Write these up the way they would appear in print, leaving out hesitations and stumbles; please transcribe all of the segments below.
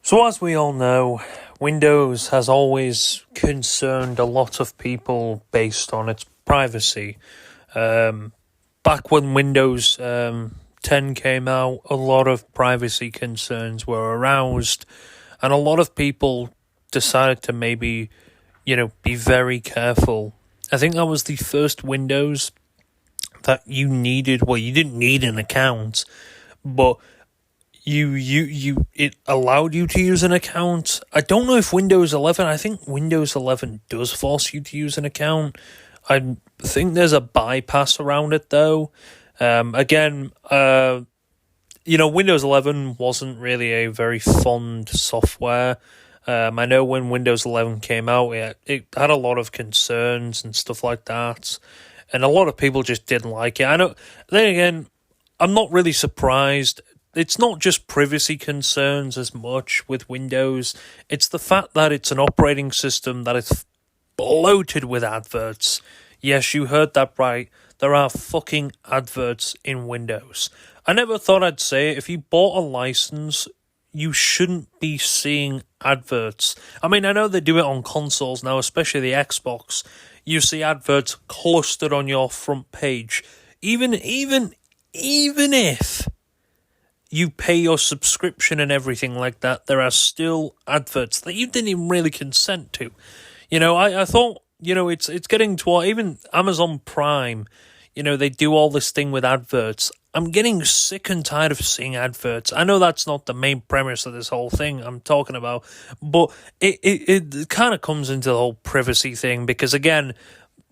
So as we all know, Windows has always concerned a lot of people based on its privacy. Back when Windows 10 came out, a lot of privacy concerns were aroused, and a lot of people decided to maybe, be very careful. I think that was the first Windows that you needed. Well, you didn't need an account, but it allowed you to use an account. I don't know if Windows 11, I think Windows 11 does force you to use an account. I think there's a bypass around it though. Windows 11 wasn't really a very fond software. I know when Windows 11 came out, it had a lot of concerns and stuff like that. And a lot of people just didn't like it. I know. Then again, I'm not really surprised. It's not just privacy concerns as much with Windows. It's the fact that it's an operating system that is bloated with adverts. Yes, you heard that right. There are fucking adverts in Windows. I never thought I'd say it. If you bought a license, you shouldn't be seeing adverts. I mean, I know they do it on consoles now, especially the Xbox. You see adverts clustered on your front page. Even if you pay your subscription and everything like that, there are still adverts that you didn't even really consent to. I thought, it's getting to what even Amazon Prime, they do all this thing with adverts. I'm getting sick and tired of seeing adverts. I know that's not the main premise of this whole thing I'm talking about, but it kind of comes into the whole privacy thing because, again,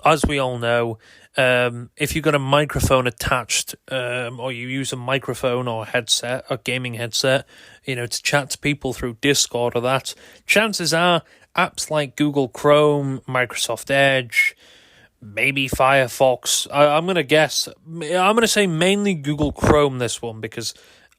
as we all know, if you've got a microphone attached, or you use a microphone or headset, a gaming headset, to chat to people through Discord or that, chances are apps like Google Chrome, Microsoft Edge, maybe Firefox, I'm going to guess, I'm going to say mainly Google Chrome this one, because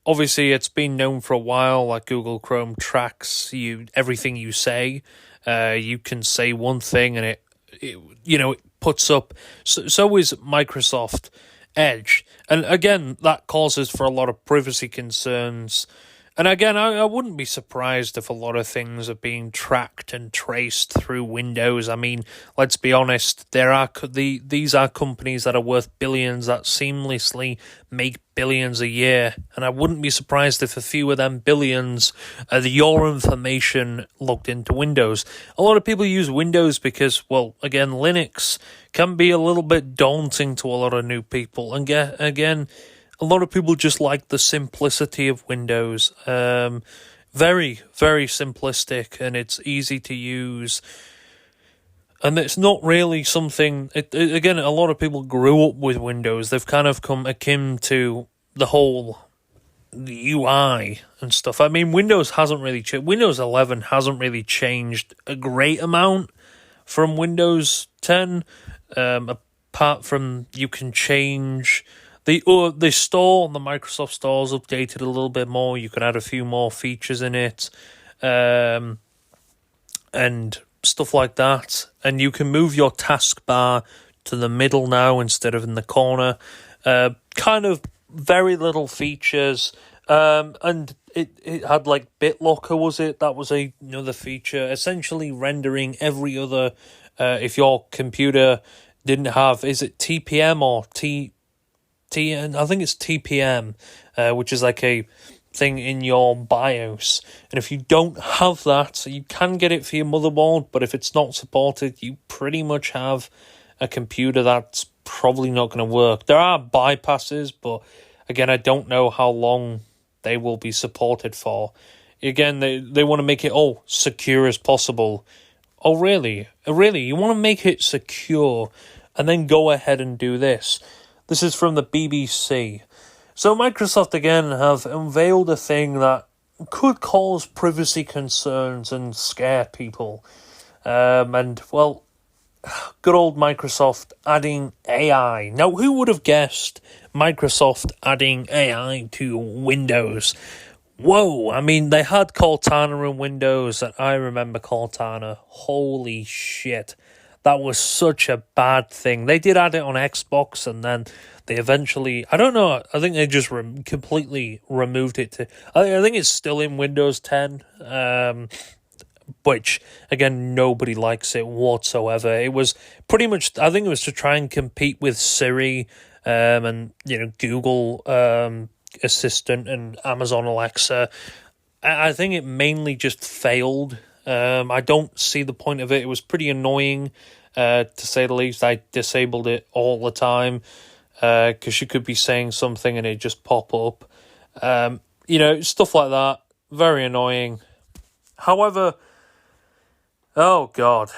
obviously it's been known for a while that Google Chrome tracks everything you say. You can say one thing and it puts up. So is Microsoft Edge. And again, that causes for a lot of privacy concerns. And again, I wouldn't be surprised if a lot of things are being tracked and traced through Windows. I mean, let's be honest, these are companies that are worth billions that seamlessly make billions a year. And I wouldn't be surprised if a few of them billions are your information logged into Windows. A lot of people use Windows because, well, again, Linux can be a little bit daunting to a lot of new people. And again, a lot of people just like the simplicity of Windows. Very, very simplistic, and it's easy to use. And it's not really something... Again, a lot of people grew up with Windows. They've kind of come akin to the whole UI and stuff. I mean, Windows hasn't really changed. Windows 11 hasn't really changed a great amount from Windows 10. Apart from you can change... The store, the Microsoft Store's updated a little bit more. You can add a few more features in it, and stuff like that. And you can move your taskbar to the middle now instead of in the corner. Kind of very little features. And it had like BitLocker, was it? That was another feature. Essentially rendering every other, if your computer didn't have, is it TPM or I think it's TPM, which is like a thing in your BIOS. And if you don't have that, you can get it for your motherboard, but if it's not supported, you pretty much have a computer that's probably not going to work. There are bypasses, but again, I don't know how long they will be supported for. Again, they want to make it secure as possible. Oh, really? Really? You want to make it secure and then go ahead and do this? This is from the BBC. So Microsoft, again, have unveiled a thing that could cause privacy concerns and scare people. Good old Microsoft adding AI. Now, who would have guessed Microsoft adding AI to Windows? Whoa, I mean, they had Cortana in Windows, and I remember Cortana. Holy shit. That was such a bad thing. They did add it on Xbox, and then they eventually, I don't know, I think they just completely removed it. I think it's still in Windows 10, which, again, nobody likes it whatsoever. It was pretty much, I think it was to try and compete with Siri, and, Google Assistant and Amazon Alexa. I think it mainly just failed. I don't see the point of it. It was pretty annoying, to say the least. I disabled it all the time, because you could be saying something and it just pop up. Stuff like that. Very annoying. However, oh God,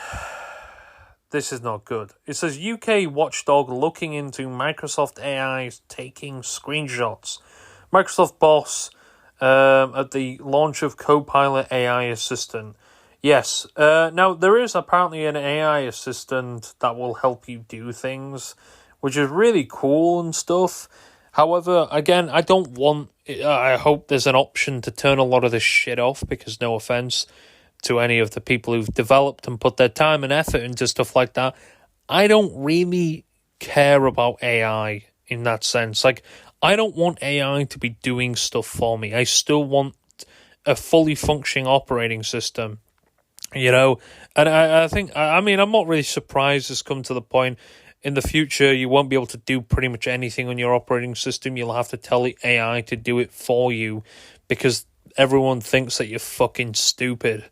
this is not good. It says UK watchdog looking into Microsoft AI taking screenshots. Microsoft boss at the launch of Copilot AI assistant. Yes, now there is apparently an AI assistant that will help you do things, which is really cool and stuff. However, again, I hope there's an option to turn a lot of this shit off, because no offense to any of the people who've developed and put their time and effort into stuff like that, I don't really care about AI in that sense. Like, I don't want AI to be doing stuff for me. I still want a fully functioning operating system, and I think, I'm not really surprised it's come to the point in the future you won't be able to do pretty much anything on your operating system. You'll have to tell the AI to do it for you, because everyone thinks that you're fucking stupid.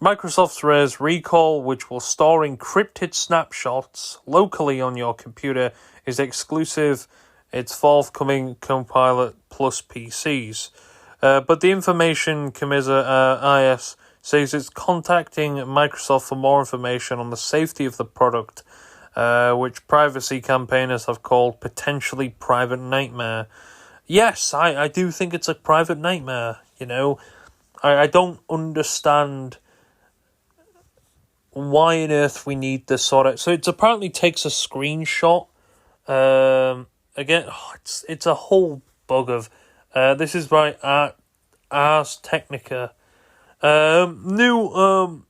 Microsoft's Res Recall, which will store encrypted snapshots locally on your computer, is exclusive. It's forthcoming Copilot Plus PCs. But the information Kamiza IS says it's contacting Microsoft for more information on the safety of the product, which privacy campaigners have called potentially private nightmare. Yes, I do think it's a private nightmare, I don't understand why on earth we need this sort of... So it apparently takes a screenshot. It's a whole bug of... this is by Ars Technica. New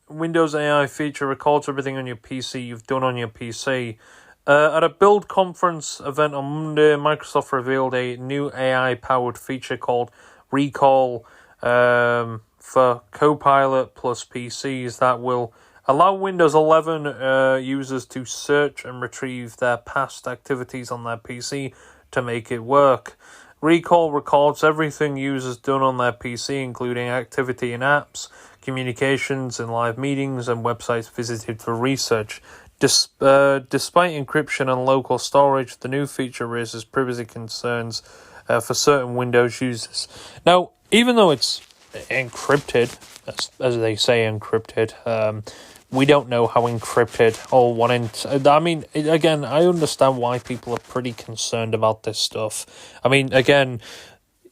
Windows AI feature records everything on your PC you've done on your PC. At a Build conference event on Monday, Microsoft revealed a new AI-powered feature called Recall for Copilot Plus PCs that will allow Windows 11 users to search and retrieve their past activities on their PC to make it work. Recall records everything users done on their PC, including activity in apps, communications and live meetings, and websites visited for research. Despite encryption and local storage, the new feature raises privacy concerns for certain Windows users. Now, even though it's encrypted, as they say, encrypted, we don't know how encrypted or what. Again, I understand why people are pretty concerned about this stuff. Again,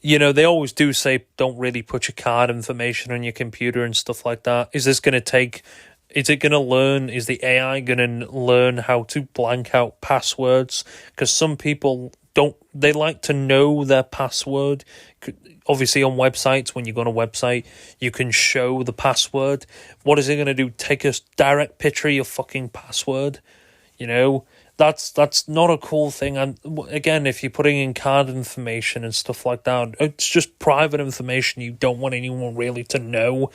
they always do say don't really put your card information on your computer and stuff like that. Is it going to learn? Is the AI going to learn how to blank out passwords? Because some people they like to know their password. Obviously, on websites, when you go on a website, you can show the password. What is it going to do? Take a direct picture of your fucking password? That's not a cool thing. And again, if you're putting in card information and stuff like that, it's just private information you don't want anyone really to know,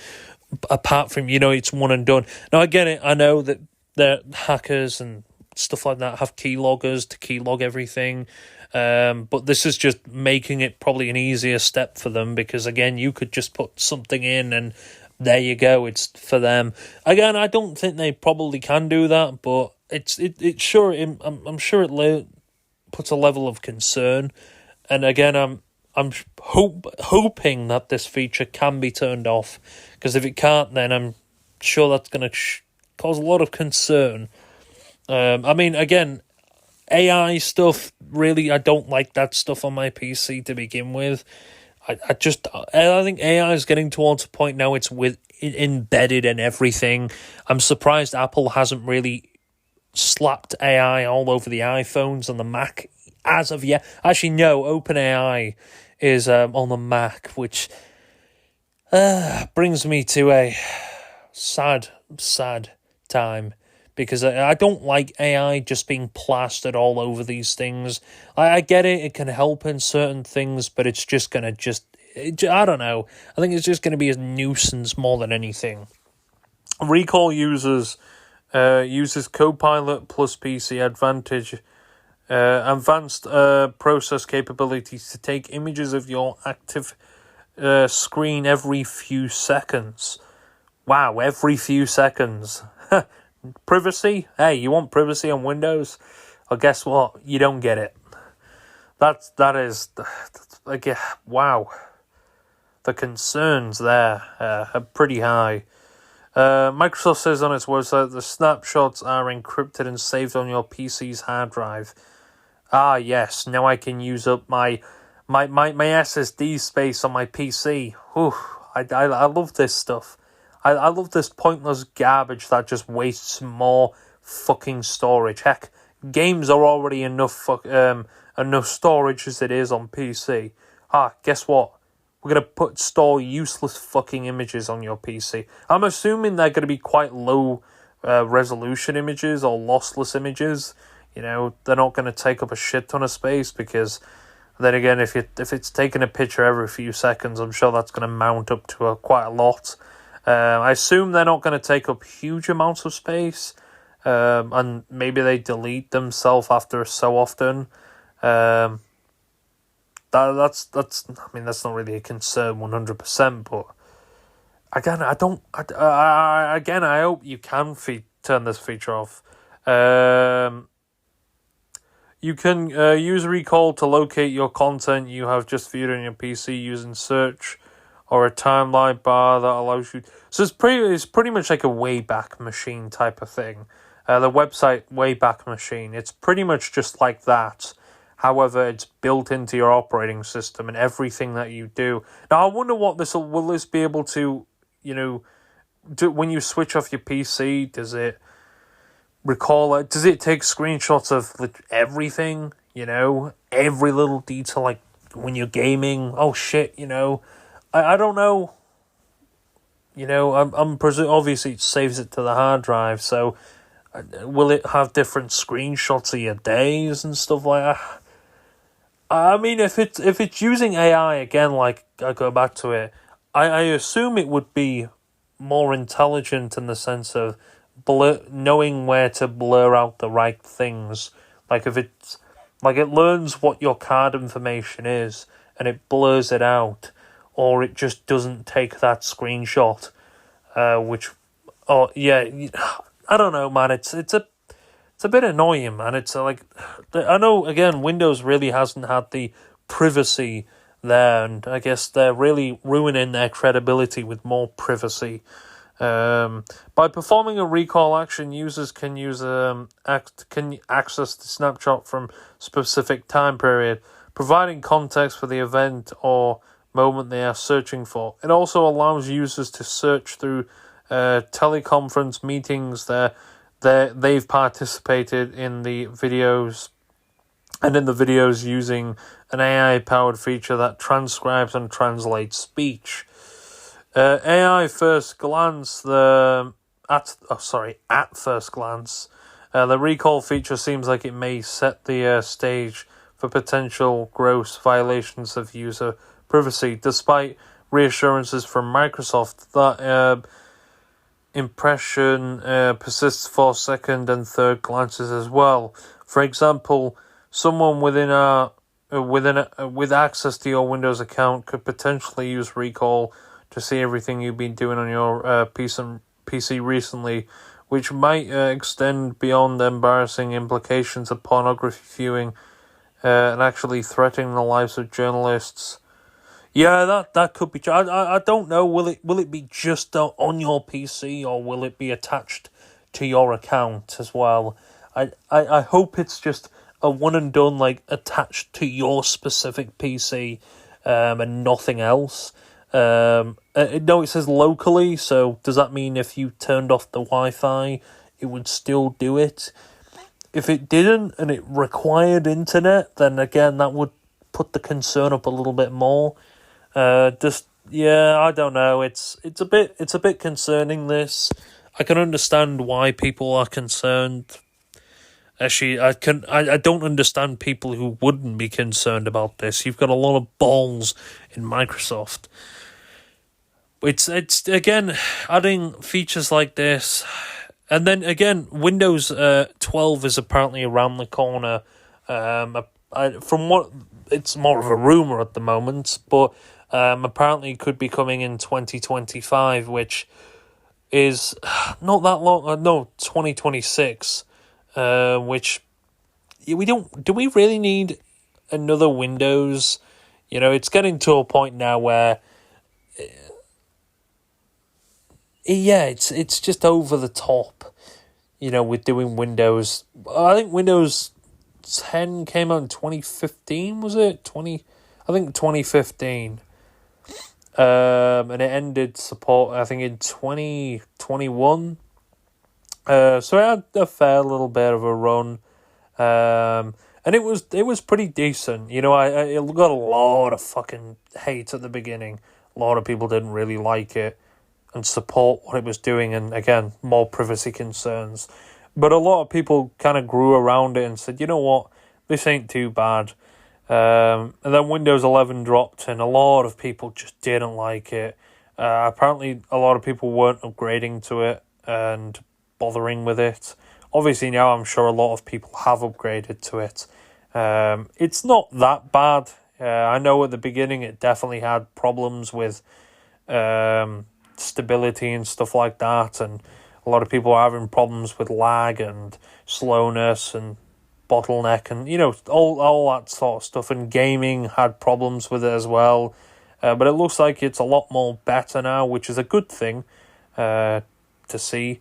apart from, it's one and done. Now, I get it. I know that the hackers and stuff like that have keyloggers to keylog everything. But this is just making it probably an easier step for them, because, again, you could just put something in and there you go, it's for them. Again, I don't think they probably can do that, but I'm sure it puts a level of concern. And again, I'm hoping that this feature can be turned off, because if it can't, then I'm sure that's going to cause a lot of concern. Again, AI stuff, really, I don't like that stuff on my PC to begin with. I think AI is getting towards a point now it's embedded in everything. I'm surprised Apple hasn't really slapped AI all over the iPhones and the Mac as of yet. Actually, no, OpenAI is on the Mac, which Brings me to a sad time, because I don't like AI just being plastered all over these things. I get it can help in certain things, but it's just going to I don't know. I think it's just going to be a nuisance more than anything. Recall uses Copilot plus PC advanced process capabilities to take images of your active screen every few seconds. Wow, every few seconds. Privacy? Hey, you want privacy on Windows? Well, guess what? You don't get it. That's like, wow. The concerns there are pretty high. Microsoft says on its website the snapshots are encrypted and saved on your PC's hard drive. Ah, yes. Now I can use up my SSD space on my PC. Whew, I love this stuff. I love this pointless garbage that just wastes more fucking storage. Heck, games are already enough storage as it is on PC. Ah, guess what? We're going to store useless fucking images on your PC. I'm assuming they're going to be quite low resolution images or lossless images. You know, they're not going to take up a shit ton of space, because then again, if it's taking a picture every few seconds, I'm sure that's going to mount up to quite a lot. I assume they're not going to take up huge amounts of space, and maybe they delete themselves after so often. That's not really a concern 100%, but again, I hope you can turn this feature off. You can use Recall to locate your content you have just viewed on your PC using search or a timeline bar that allows you. So it's pretty much like a Wayback Machine type of thing. The website Wayback Machine. It's pretty much just like that. However, it's built into your operating system and everything that you do. Now, I wonder what will this be able to, do when you switch off your PC? Does it recall it? Does it take screenshots of everything? Every little detail, like when you're gaming. Oh shit! I don't know. I'm presuming obviously it saves it to the hard drive. So, will it have different screenshots of your days and stuff like that? I mean, if it's using AI again, like I go back to it, I assume it would be more intelligent in the sense of knowing where to blur out the right things. Like if it's like it learns what your card information is and it blurs it out, or it just doesn't take that screenshot, I don't know, man. It's a bit annoying, man. It's I know, again, Windows really hasn't had the privacy there, and I guess they're really ruining their credibility with more privacy. By performing a recall action, users can access the snapshot from specific time period, providing context for the event or moment they are searching for. It also allows users to search through teleconference meetings they've participated in the videos, and in the videos using an AI-powered feature that transcribes and translates speech. At first glance, the recall feature seems like it may set the stage for potential gross violations of user privacy, despite reassurances from Microsoft that impression persists for second and third glances as well. For example, someone with access to your Windows account could potentially use Recall to see everything you've been doing on your PC recently, which might extend beyond embarrassing implications of pornography viewing and actually threatening the lives of journalists. Yeah, that could be. I don't know. Will it be just on your PC, or will it be attached to your account as well? I hope it's just a one and done, like attached to your specific PC, and nothing else. No, it says locally. So does that mean if you turned off the Wi-Fi, it would still do it? If it didn't and it required internet, then again that would put the concern up a little bit more. Just Yeah, I don't know. It's a bit concerning. This, I can understand why people are concerned. Actually, I don't understand people who wouldn't be concerned about this. You've got a lot of balls in Microsoft. It's again adding features like this, and then again Windows 12 is apparently around the corner. From what, it's more of a rumor at the moment, but apparently it could be coming in 2025, which is not that long. No, 2026. Which we don't. Do we really need another Windows? You know, it's getting to a point now where, yeah, it's just over the top. You know, with doing Windows. I think Windows 10 came out in 2015. Was it 20? I think 2015. And it ended support, I think, in 2021. So it had a fair little bit of a run. And it was pretty decent. You know, it got a lot of fucking hate at the beginning. A lot of people didn't really like it and support what it was doing, and again, more privacy concerns. But a lot of people kind of grew around it and said, you know what, this ain't too bad. And then Windows 11 dropped, and a lot of people just didn't like it. Apparently, a lot of people weren't upgrading to it and bothering with it. Obviously, now I'm sure a lot of people have upgraded to it. It's not that bad. I know at the beginning it definitely had problems with stability and stuff like that, and a lot of people are having problems with lag and slowness and bottleneck and, you know, all that sort of stuff. And gaming had problems with it as well. But it looks like it's a lot more better now, which is a good thing to see.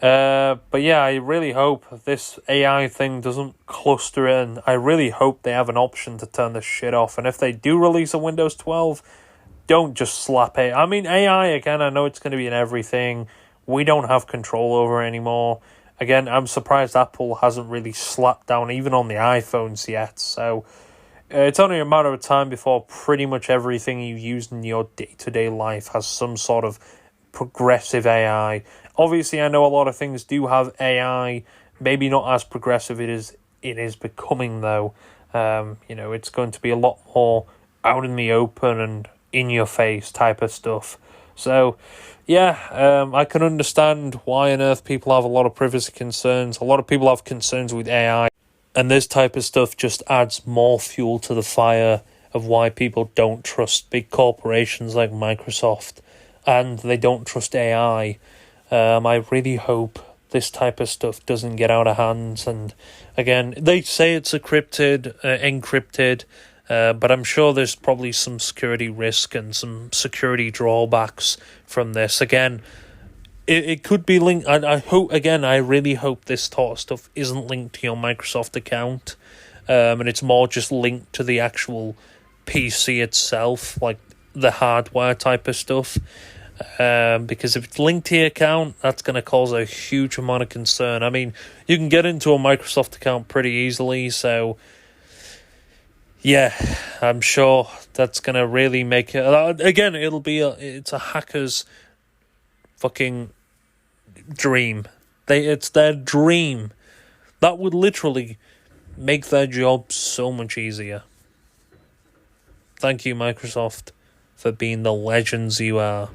But yeah, I really hope this AI thing doesn't cluster in. I really hope they have an option to turn this shit off. And if they do release a Windows 12, don't just slap it. I mean, AI, again, I know it's going to be in everything. We don't have control over it anymore. Again, I'm surprised Apple hasn't really slapped down even on the iPhones yet. So it's only a matter of time before pretty much everything you use in your day-to-day life has some sort of progressive AI. Obviously, I know a lot of things do have AI, maybe not as progressive it is becoming, though. You know, it's going to be a lot more out in the open and in your face type of stuff. So, yeah, I can understand why on earth people have a lot of privacy concerns. A lot of people have concerns with AI, and this type of stuff just adds more fuel to the fire of why people don't trust big corporations like Microsoft, and they don't trust AI. I really hope this type of stuff doesn't get out of hand. And again, they say it's encrypted, but I'm sure there's probably some security risk and some security drawbacks from this. Again, it could be linked. I really hope this sort of stuff isn't linked to your Microsoft account, and it's more just linked to the actual PC itself, like the hardware type of stuff. Because if it's linked to your account, that's going to cause a huge amount of concern. I mean, you can get into a Microsoft account pretty easily, so yeah, I'm sure that's going to really make it. Again, it's a hacker's fucking dream. It's their dream. That would literally make their job so much easier. Thank you, Microsoft, for being the legends you are.